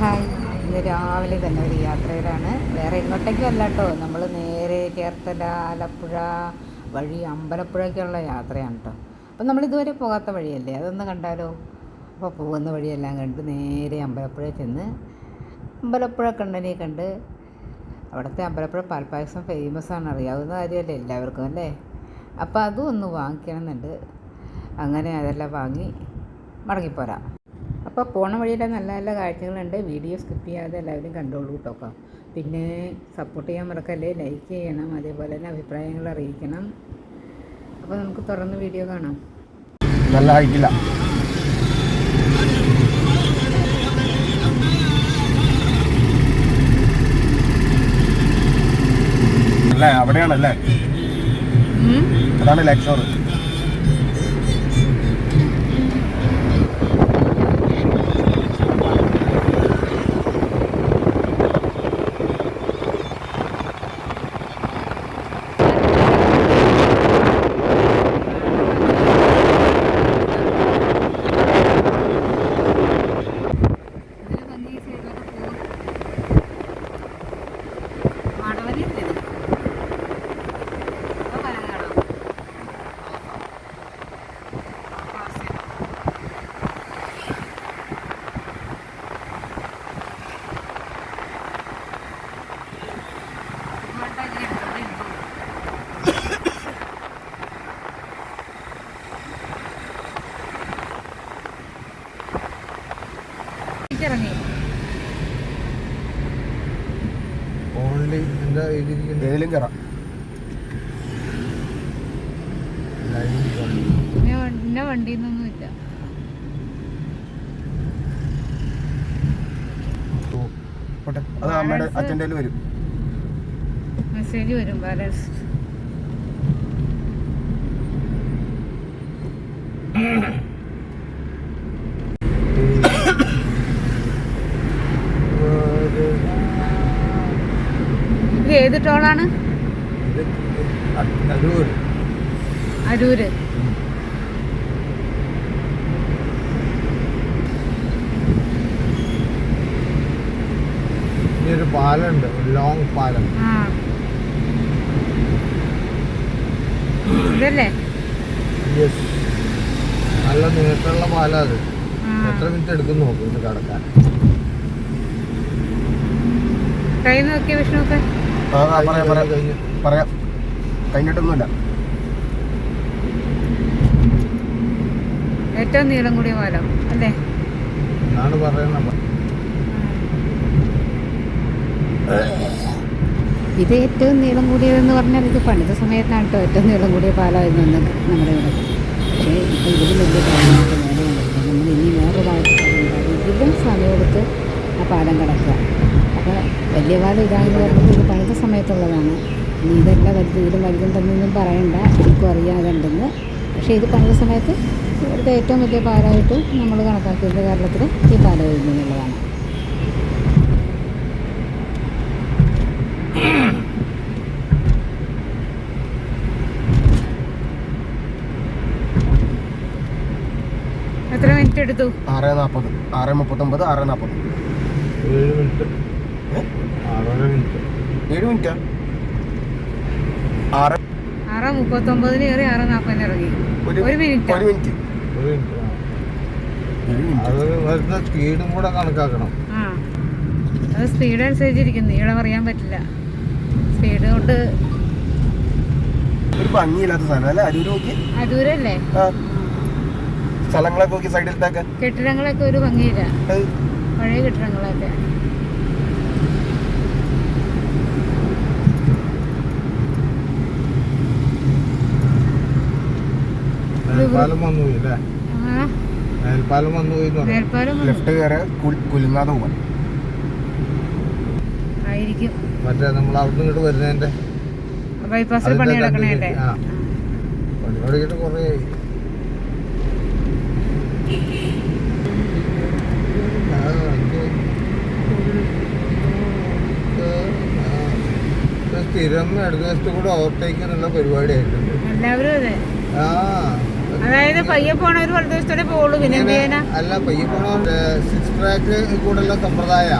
Hi, ഇന്ന് രാവിലെ തന്നെ ഒരു യാത്രയിലാണ്. വേറെ എങ്ങോട്ടേക്കും അല്ല കേട്ടോ, നമ്മൾ നേരെ ചേർത്തല ആലപ്പുഴ വഴി അമ്പലപ്പുഴയ്ക്കുള്ള യാത്രയാണ് കേട്ടോ. അപ്പം നമ്മളിതുവരെ പോകാത്ത വഴിയല്ലേ, അതൊന്ന് കണ്ടാലോ. അപ്പോൾ പോകുന്ന വഴിയെല്ലാം കണ്ട് നേരെ അമ്പലപ്പുഴ ചെന്ന് അമ്പലപ്പുഴ കണ്ണനെ കണ്ട്, അവിടുത്തെ അമ്പലപ്പുഴ പാൽപ്പായസം ഫേമസാണ്, അറിയാവുന്ന കാര്യമല്ലേ എല്ലാവർക്കും അല്ലേ. അപ്പോൾ അതും ഒന്ന് വാങ്ങിക്കണമെന്നുണ്ട്. അങ്ങനെ അതെല്ലാം വാങ്ങി മടങ്ങിപ്പോരാം. അപ്പോൾ പോണ വഴിയിൽ നല്ല നല്ല കാഴ്ചകളുണ്ട്. വീഡിയോ സ്കിപ്പ് ചെയ്യാതെ എല്ലാവരും കണ്ടോളൂ കേട്ടോ. പിന്നെ സപ്പോർട്ട് ചെയ്യാൻ മറക്കല്ലേ, ലൈക്ക് ചെയ്യണം, അതേപോലെ തന്നെ അഭിപ്രായങ്ങൾ അറിയിക്കണം. അപ്പോൾ നമുക്ക് തുറന്ന് വീഡിയോ കാണാം. നല്ല ഹൈറ്റില്ല, അല്ലേ? അവിടെയാണല്ലേ, അതാണ് ലെക്ചർ. ഇറങ്ങി ഏതിലും കയറാം. പിന്നെ വണ്ടിന്നൊന്നുമില്ല. അത് അമ്മയുടെ അച്ഛൻ്റെ വരും, മെസ്സേജ് വരും ബാലൻസ്. ഇത് ഏത് ടോളാണ്? അരൂര്. ഒരു പാലുണ്ട്, ലോങ് പാലം. ഇതല്ലേ? നല്ല നീട്ടുള്ള പാലാ അത്. എത്ര മിനിറ്റ് എടുക്കും നോക്കും ഇത് കടക്കാൻ. കൈ നോക്കിയ വിഷ്ണുക്കെ പറയാം, കഴിഞ്ഞിട്ടൊന്നുമില്ല. ഏറ്റവും നീളം കൂടിയ പാലം അല്ലേ എന്നാണ് പറയുന്നത്. ഇത് ഏറ്റവും നീളം കൂടിയതെന്ന് പറഞ്ഞാൽ ഇത് പണിത സമയത്താണ് കേട്ടോ ഏറ്റവും നീളം കൂടിയ പാലമായിരുന്നു നമ്മുടെ ഇവിടെ. പക്ഷേ ഇതിലും വലിയ പാലമായിട്ട് നേരെ കണ്ടിട്ടില്ല. നമ്മൾ ഇനി വേറെ ഭാഗത്ത് ഇതിലും സമയമെടുത്ത് ആ പാലം കിടക്കുക. അപ്പോൾ വലിയ പാലം ഇതാണെന്ന് പറഞ്ഞത് ഇത് പണിത സമയത്തുള്ളതാണ്. ഇനി ഇതെല്ലാം വലുത്, ഇതിലും വലുതുണ്ടെന്നൊന്നും പറയണ്ട, എനിക്കും അറിയാതുണ്ടെന്ന്. പക്ഷേ ഇത് പണിത സമയത്ത് ഇവിടുത്തെ ഏറ്റവും വലിയ പാലമായിട്ട് നമ്മൾ കണക്കാക്കിയത് കേരളത്തിൽ ഈ പാലമായിരുന്നു എന്നുള്ളതാണ്. എത്ര മിനിറ്റ് എടുത്തു? 6:40, 6:39, 6:40. 7 മിനിറ്റ്, 7 മിനിറ്റ്. 6:39 കയറി 6:40 ഇറങ്ങി. ഒരു മിനിറ്റ്. അത് വരുന്ന സ്പീഡും കൂടെ കണക്കാക്കണം. അത് സ്പീഡ് അനുസരിച്ചിരിക്കുന്നു, നീളം അറിയാൻ പറ്റില്ല. സ്പീഡ് കൊണ്ട് ഒരു ഭംഗിയില്ലാത്ത സാധനം അല്ലേ അരൂര്? നോക്കി അരൂരല്ലേ? സ്ഥലങ്ങളൊക്കെ നോക്കി സൈഡിലത്തേക്ക് കെട്ടിടങ്ങളൊക്കെ ഒരു ഭംഗിയില്ല, പഴയ കെട്ടിടങ്ങളൊക്കെ. മേൽപ്പാലം വന്നു പോയി അല്ലേ? മേൽപ്പാലം വന്നു പോയി. മേൽപ്പാലം ലെഫ്റ്റ് കയറി കുലുങ്ങാതെ പോവാൻ ആയിരിക്കും. മറ്റേ നമ്മൾ അവിടുന്ന് ഇങ്ങോട്ട് വരുന്നതിന്റെ ബൈപ്പാസിൽ പണി കിടക്കണേന്റെ. പണി തുടങ്ങിയിട്ട് കുറേ സ്ഥിരം ഇടതുവശത്ത് കൂടെ ഓവർടേക്ക് എന്നുള്ള പരിപാടി ആയിട്ടുണ്ട്. എല്ലാവരും അതെ. അതായത് പയ്യെ പോണവർ വലതുവശത്തോടെ പോകുള്ളൂ, പിന്നെ എന്ത് ചെയ്യാനാ? അല്ല, പയ്യെ പോണ 6 ട്രാക്ക് കൂടെയുള്ള സമ്പ്രദായ.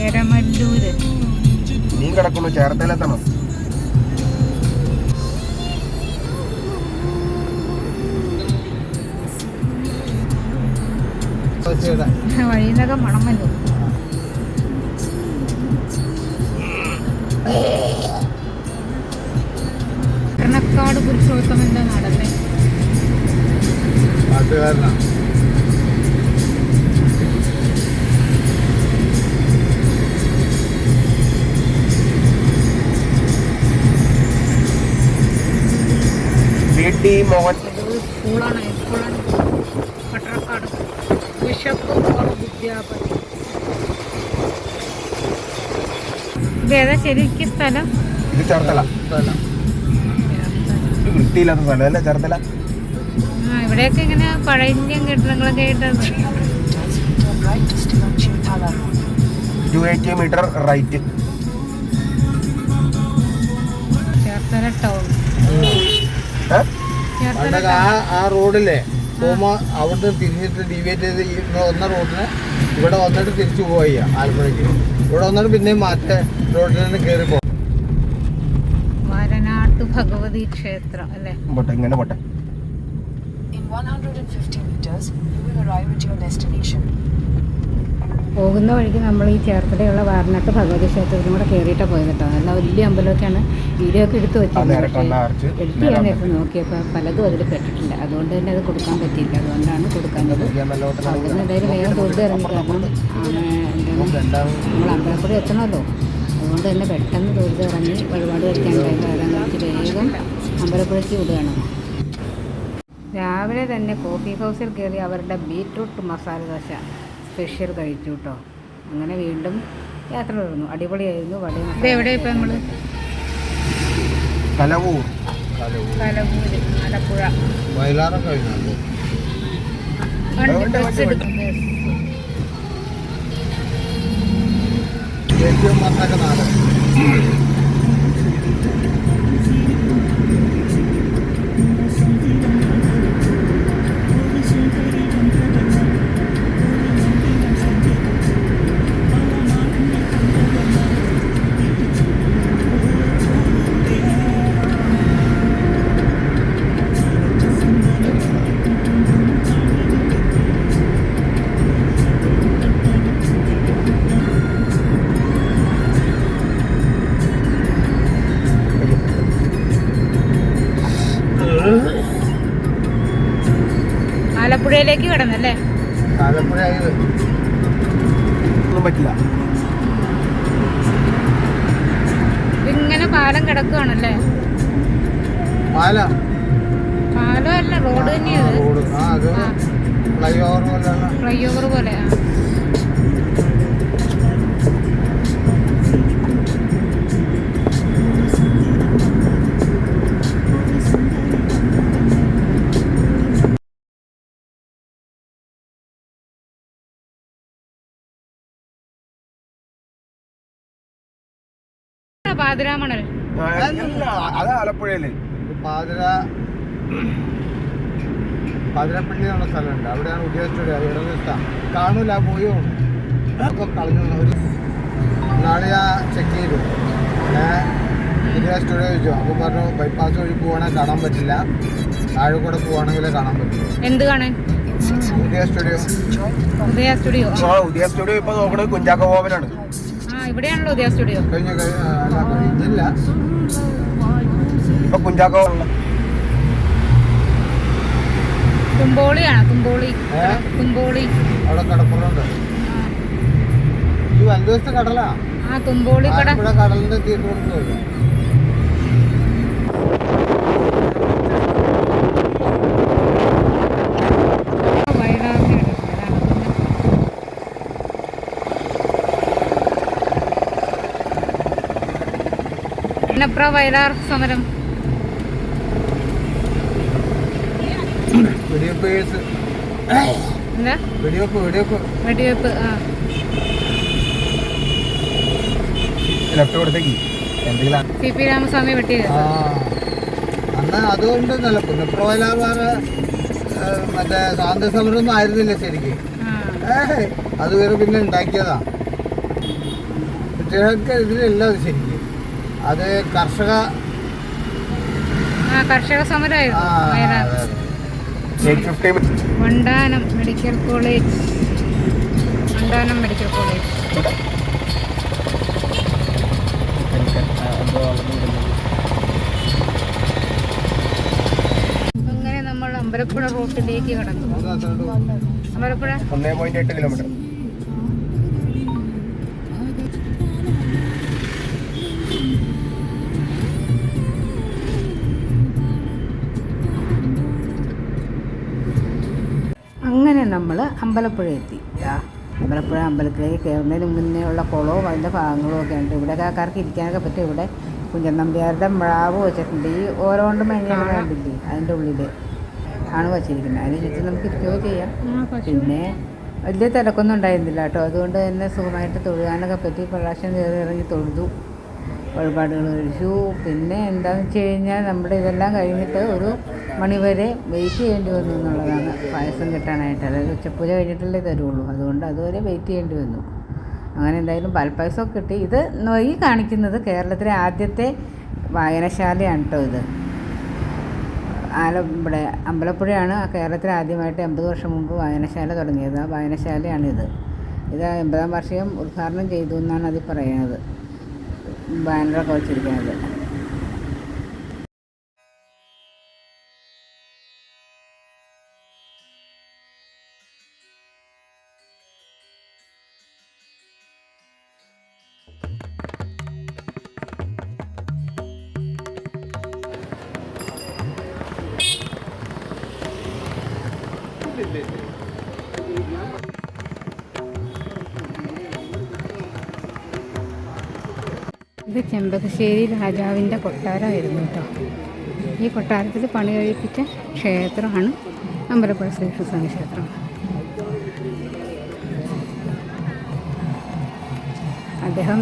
എരമല്ലൂര് നീ കിടക്കുന്നു ചേർത്തലെത്തണം. വഴിയിൽ നിന്നൊക്കെ മണം വന്നു. കർണക്കാട് പുരുഷോത്തമന്റെ നടന്നെ പാട്ടുകാരനാണ്. VT മോഹൻ. സ്കൂളാണ്, ഹൈസ്കൂളാണ്. പട്ടണക്കാട് ബിഷപ്പ് വിദ്യാപതി. ഇതേതാ ശരിക്കും സ്ഥലം? ഇത് ചേർത്തല. ഇത് വൃത്തിയില്ലാത്ത സ്ഥലം അല്ലേ ചേർത്തല? ആ, ഇവിടെയൊക്കെ ഇങ്ങനെ പഴയ കെട്ടിടങ്ങളൊക്കെ ആയിട്ടാണ്. 280 മീറ്റർ റൈറ്റ്. ചേർത്തല ടൗൺ. പണ്ടൊക്കെ ആ റോഡിലെ പോകുമ്പോ അവിടുന്ന് തിരിഞ്ഞിട്ട് ഡീവിയേറ്റ് ചെയ്ത് ഈ വന്ന റോഡിന് ഇവിടെ വന്നിട്ട് തിരിച്ചു പോവുക ആലപ്പുഴയ്ക്ക്. ഇവിടെ വന്നിട്ട് പിന്നെയും മറ്റേ റോഡിൽ നിന്ന് കയറി പോകും. വരനാട്ട് ഭഗവതി ക്ഷേത്രം അല്ലേ? പോട്ടെ, ഇങ്ങനെ പോട്ടെ. പോകുന്ന വഴിക്ക് നമ്മൾ ഈ ചേർത്തലയുള്ള വാരനാട്ട് ഭഗവതി ക്ഷേത്രത്തിനും കൂടെ കയറിയിട്ടാണ് പോയത് കേട്ടോ. നല്ല വലിയ അമ്പലമൊക്കെയാണ്. വീഡിയോ ഒക്കെ എടുത്ത് വെച്ചത്. എഡിറ്റ് ചെയ്യാൻ നേരത്തെ നോക്കിയപ്പോൾ പലതും അതിൽ പെട്ടിട്ടില്ല. അതുകൊണ്ട് തന്നെ അത് കൊടുക്കാൻ പറ്റിയില്ല. അതുകൊണ്ടാണ് കൊടുക്കാഞ്ഞത്. അവിടുന്ന് എന്തായാലും വേഗം തൊഴിൽ ഇറങ്ങി. കാരണം നമ്മൾ അമ്പലപ്പുഴ എത്തണമല്ലോ. അതുകൊണ്ട് തന്നെ പെട്ടെന്ന് തൊഴിൽ ഇറങ്ങി വഴിപാട് കഴിക്കാനുണ്ടായിരുന്നു. അതെല്ലാം കഴിച്ച് വേഗം അമ്പലപ്പുഴയ്ക്ക് വിടുകയാണ്. രാവിലെ തന്നെ കോഫി ഹൗസിൽ കയറി അവരുടെ ബീറ്റ്റൂട്ട് മസാല ദോശ സ്പെഷ്യൽ കഴിച്ചു കേട്ടോ. അങ്ങനെ വീണ്ടും യാത്ര തുടർന്നു. അടിപൊളിയായിരുന്നു. ഇത് എവിടെയാണ് ഇപ്പം നമ്മൾ? കലവൂർ. കലവൂര്, ആലപ്പുഴ. വയലാറൊക്കെ കഴിഞ്ഞു. ഏറ്റവും മണ്ണൊക്കെ നാട്. ആലപ്പുഴയിലേക്ക് കിടന്നല്ലേ? ആലപ്പുഴ ഒന്നും പറ്റില്ല. ഇങ്ങനെ പാലം കിടക്കുവാണല്ലേ? പാലമല്ല, റോഡ് തന്നെയാണ്. ഫ്ലൈ ഓവർ പോലെ. പാതിരാമണൽ അത് ആലപ്പുഴയില് പാതിരപ്പള്ളി എന്നുള്ള സ്ഥലമുണ്ട്. അവിടെയാണ് ഉദ്യോഗസ്ഥരുടെ ഇടനിഷ്ടം കാണൂല. പോയി ഒക്കെ കളഞ്ഞു. നാളെ ചെക്ക് ചെയ്തു. ഉദ്യോഗസ്ഥരുടെ ചോദിച്ചു. അപ്പോൾ പറഞ്ഞു ബൈപ്പാസ് വഴി പോവാണെങ്കിൽ കാണാൻ പറ്റില്ല, താഴെ കൂടെ പോവാണെങ്കിലേ കാണാൻ പറ്റില്ല. എന്ത് കാണാൻ? ഉദയ സ്റ്റുഡിയോ. ഉദയ സ്റ്റുഡിയോ ഇപ്പൊ നോക്കണത് കുഞ്ചാക്കോ ബോബനാണ്. ഇവിടെയാണല്ലോ ഉദയ സ്റ്റുഡിയോ. കഴിഞ്ഞില്ല, ഇപ്പൊ കുഞ്ചാക്കോ. തുമ്പോളിയാണ്. തുമ്പോളി അവിടെ കടപ്പുറമുണ്ട്. ഈ വലതുവശത്തെ കടലാ. തുമ്പോളി കട. കടലിന്റെ തീർന്നു. വയലാർ സമരം. വെടിവെപ്പ് കേസ്. എന്താ വെടിവെപ്പ് വെടിവെപ്പ്? ആ, ലെഫ്റ്റ് കൊടുത്തേക്ക് എന്തെങ്കിലും CP രാമസ്വാമി വെട്ടിയ ആ അന്ന് അതുകൊണ്ട് നല്ല പുനഃപ്രവലാപാറ മറ്റേ സ്വാതന്ത്ര്യ സമരമൊന്നും ആയിരുന്നില്ല ശരിക്കും. അതുവരെ പിന്നെ ഉണ്ടാക്കിയതാ. കുട്ടികൾക്ക് ഇതിലല്ല അത് ശരിക്കും. അത് കർഷക സമരമായിരുന്നു. ആ, വയനാട്. അതെ. 8:50 വണ്ടാനം മെഡിക്കൽ കോളേജ്. അങ്ങനെ നമ്മൾ അമ്പലപ്പുഴ റൂട്ടിലേക്ക് കടന്നു. അമ്പലപ്പുഴ 1.8 കിലോമീറ്റർ. അങ്ങനെ നമ്മൾ അമ്പലപ്പുഴ എത്തി. അമ്പലപ്പുഴ അമ്പലത്തിലേക്ക് കയറുന്നതിന് മുന്നേ ഉള്ള കുളവും അതിൻ്റെ ഭാഗങ്ങളും ഒക്കെ ഉണ്ട്. ഇവിടെ ആൾക്കാർക്ക് ഇരിക്കാനൊക്കെ പറ്റും. ഇവിടെ കുഞ്ചൻ നമ്പ്യാരുടെ മ്ലാവ് വെച്ചിട്ടുണ്ട്. ഈ ഓരോണ്ട് മേഞ്ഞാൽ കണ്ടില്ലേ, അതിൻ്റെ ഉള്ളിൽ ആണ് വച്ചിരിക്കുന്നത്. അതിന് ചുറ്റും നമുക്ക് ഇരിക്കുകയോ ചെയ്യാം. പിന്നെ വലിയ തിരക്കൊന്നും ഉണ്ടായിരുന്നില്ല കേട്ടോ. അതുകൊണ്ട് തന്നെ സുഖമായിട്ട് തൊഴുകാനൊക്കെ പറ്റി. പ്രാവശ്യം കയറി ഇറങ്ങി തൊഴുതു, വഴിപാടുകൾ കഴിച്ചു. പിന്നെ എന്താണെന്ന് വെച്ച് കഴിഞ്ഞാൽ നമ്മുടെ ഇതെല്ലാം കഴിഞ്ഞിട്ട് ഒരു മണിവരെ വെയിറ്റ് ചെയ്യേണ്ടി വന്നു എന്നുള്ളതാണ് പായസം കിട്ടാനായിട്ട്. അതായത് ഉച്ചപ്പൂജ കഴിഞ്ഞിട്ടല്ലേ തരുള്ളൂ. അതുകൊണ്ട് അതുവരെ വെയിറ്റ് ചെയ്യേണ്ടി വന്നു. അങ്ങനെ എന്തായാലും പാൽപ്പായസമൊക്കെ കിട്ടി. ഇത് ഈ കാണിക്കുന്നത് കേരളത്തിലെ ആദ്യത്തെ വായനശാലയാണ് കേട്ടോ. ഇത് ഇവിടെ അമ്പലപ്പുഴയാണ് കേരളത്തിൽ ആദ്യമായിട്ട് 80 വർഷം മുമ്പ് വായനശാല തുടങ്ങിയത്. ആ വായനശാലയാണിത്. ഇത് 80-ാം വാർഷികം ഉദ്ഘാടനം ചെയ്തു എന്നാണ് അതിൽ പറയുന്നത്. ബാനറൊക്കെ വച്ചിരിക്കുന്നത്. ഇത് ചെമ്പകശ്ശേരി രാജാവിൻ്റെ കൊട്ടാരമായിരുന്നു കേട്ടോ. ഈ കൊട്ടാരത്തിൽ പണി കഴിപ്പിച്ച ക്ഷേത്രമാണ് അമ്പലപ്പുഴ ശ്രീകൃഷ്ണസ്വാമി ക്ഷേത്രം. അദ്ദേഹം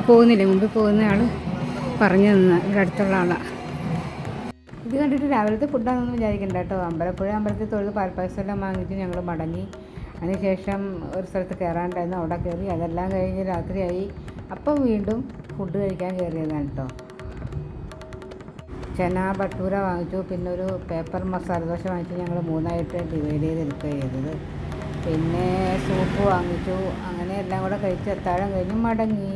പോകുന്നില്ലേ, മുമ്പിൽ പോകുന്ന ആൾ പറഞ്ഞു തന്ന ഇവിടെ അടുത്തുള്ള ആളാണ്. ഇത് കണ്ടിട്ട് രാവിലത്തെ ഫുഡാണെന്ന് വിചാരിക്കണ്ട കേട്ടോ. അമ്പലപ്പുഴ അമ്പലത്തിൽ തൊഴുത് പാൽപ്പായസം എല്ലാം വാങ്ങിച്ച് ഞങ്ങൾ മടങ്ങി. അതിനുശേഷം ഒരു സ്ഥലത്ത് കയറാണ്ടായിരുന്നു, അവിടെ കയറി. അതെല്ലാം കഴിഞ്ഞ് രാത്രിയായി. അപ്പം വീണ്ടും ഫുഡ് കഴിക്കാൻ കയറിയതാണ് കേട്ടോ. ചന ഭട്ടൂര വാങ്ങിച്ചു. പിന്നെ ഒരു പേപ്പർ മസാല ദോശ വാങ്ങിച്ചു. ഞങ്ങൾ 3ആയിട്ട് ഡിവൈഡ് ചെയ്തെടുക്കുക ചെയ്തത്. പിന്നെ സൂപ്പ് വാങ്ങിച്ചു. അങ്ങനെ എല്ലാം കൂടെ കഴിച്ച് അത്താഴം കഴിഞ്ഞ് മടങ്ങി.